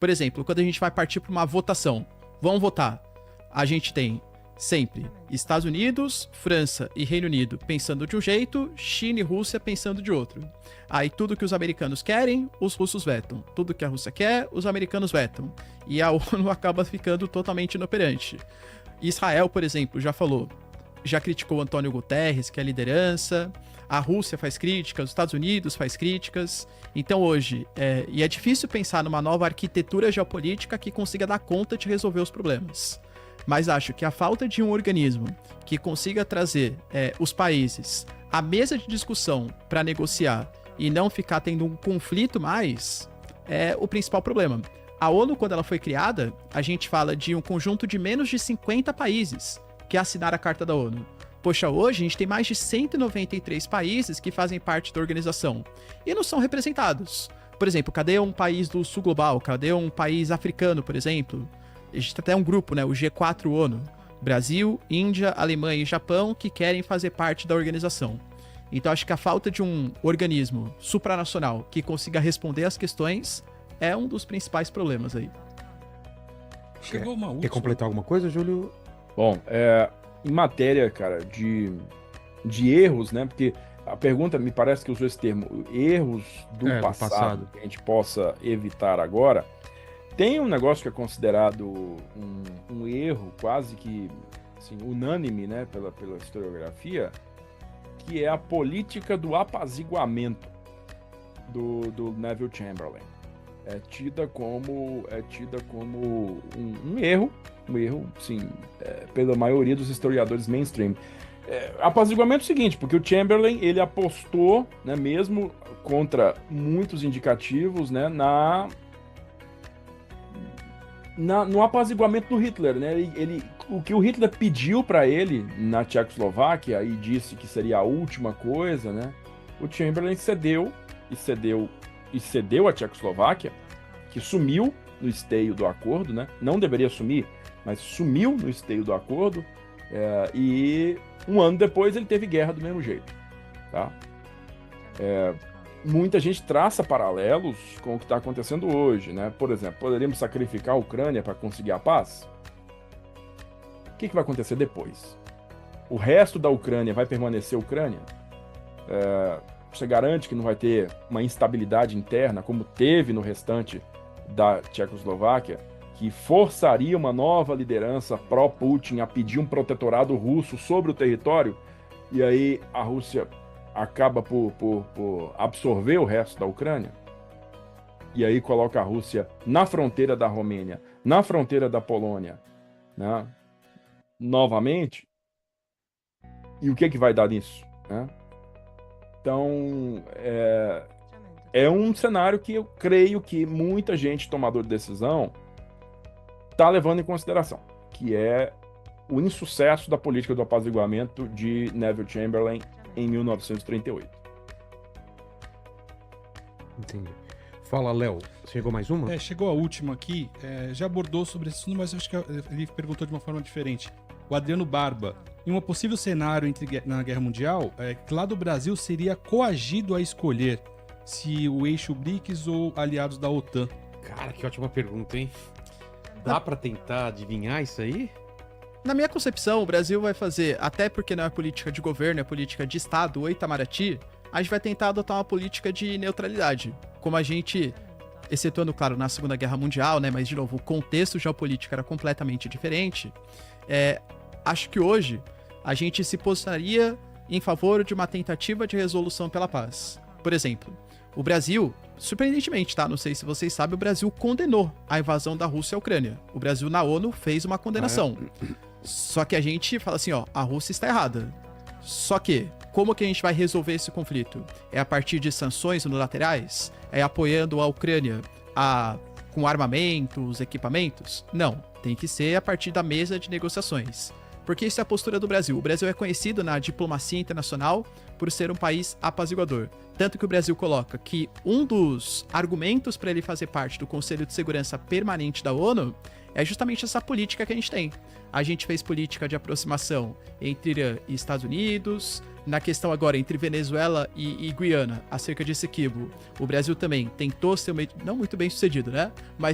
Por exemplo, quando a gente vai partir para uma votação, vamos votar, a gente tem sempre Estados Unidos, França e Reino Unido pensando de um jeito, China e Rússia pensando de outro. Aí tudo que os americanos querem, os russos vetam. Tudo que a Rússia quer, os americanos vetam. E a ONU acaba ficando totalmente inoperante. Israel, por exemplo, já criticou o Antônio Guterres, que é a liderança. A Rússia faz críticas, os Estados Unidos faz críticas. Então hoje, e é difícil pensar numa nova arquitetura geopolítica que consiga dar conta de resolver os problemas. Mas acho que a falta de um organismo que consiga trazer os países à mesa de discussão para negociar e não ficar tendo um conflito mais é o principal problema. A ONU, quando ela foi criada, a gente fala de um conjunto de menos de 50 países que assinaram a Carta da ONU. Poxa, hoje a gente tem mais de 193 países que fazem parte da organização e não são representados. Por exemplo, cadê um país do sul global? Cadê um país africano, por exemplo? A gente tem até um grupo, né, o G4 ONU. Brasil, Índia, Alemanha e Japão que querem fazer parte da organização. Então acho que a falta de um organismo supranacional que consiga responder às questões é um dos principais problemas aí. Chegou uma última. Quer completar alguma coisa, Júlio? Bom, em matéria, cara, de erros, né? Porque a pergunta me parece que usou esse termo, erros do passado que a gente possa evitar agora. Tem um negócio que é considerado um erro quase que assim, unânime, né, pela historiografia, que é a política do apaziguamento do Neville Chamberlain. É tida como um erro, sim, pela maioria dos historiadores mainstream. Apaziguamento é o seguinte, porque o Chamberlain, ele apostou, né, mesmo contra muitos indicativos, né, no apaziguamento do Hitler, né? O que o Hitler pediu para ele na Tchecoslováquia e disse que seria a última coisa, né? O Chamberlain cedeu a Tchecoslováquia, que sumiu no esteio do acordo, né? Não deveria sumir, mas sumiu no esteio do acordo. E um ano depois ele teve guerra do mesmo jeito, tá? Muita gente traça paralelos com o que está acontecendo hoje, né? Por exemplo, poderíamos sacrificar a Ucrânia para conseguir a paz? O que vai acontecer depois? O resto da Ucrânia vai permanecer Ucrânia? Você garante que não vai ter uma instabilidade interna, como teve no restante da Tchecoslováquia, que forçaria uma nova liderança pró-Putin a pedir um protetorado russo sobre o território, e aí a Rússia acaba por absorver o resto da Ucrânia, e aí coloca a Rússia na fronteira da Romênia, na fronteira da Polônia, né? Novamente, e o que vai dar nisso, né? Então, é um cenário que eu creio que muita gente, tomador de decisão, está levando em consideração, que é o insucesso da política do apaziguamento de Neville Chamberlain em 1938. Entendi. Fala, Léo. Chegou mais uma? Chegou a última aqui. Já abordou sobre esse assunto, mas acho que ele perguntou de uma forma diferente. O Adriano Barba. Em um possível cenário na Guerra Mundial, que lado do Brasil seria coagido a escolher se o eixo BRICS ou aliados da OTAN? Cara, que ótima pergunta, hein? Dá pra tentar adivinhar isso aí? Na minha concepção, o Brasil vai fazer, até porque não é política de governo, é política de Estado, o Itamaraty, a gente vai tentar adotar uma política de neutralidade. Como a gente, excetuando, claro, na Segunda Guerra Mundial, né, mas, de novo, o contexto geopolítico era completamente diferente, acho que hoje a gente se posicionaria em favor de uma tentativa de resolução pela paz. Por exemplo, o Brasil, surpreendentemente, tá? Não sei se vocês sabem, o Brasil condenou a invasão da Rússia à Ucrânia. O Brasil, na ONU, fez uma condenação. Só que a gente fala assim, ó, a Rússia está errada. Só que, como que a gente vai resolver esse conflito? É a partir de sanções unilaterais? É apoiando a Ucrânia com armamentos, equipamentos? Não, tem que ser a partir da mesa de negociações. Porque isso é a postura do Brasil. O Brasil é conhecido na diplomacia internacional por ser um país apaziguador. Tanto que o Brasil coloca que um dos argumentos para ele fazer parte do Conselho de Segurança Permanente da ONU é justamente essa política que a gente tem. A gente fez política de aproximação entre Irã e Estados Unidos. Na questão agora entre Venezuela e Guiana, acerca de Essequibo, o Brasil também tentou ser não muito bem sucedido, né? Mas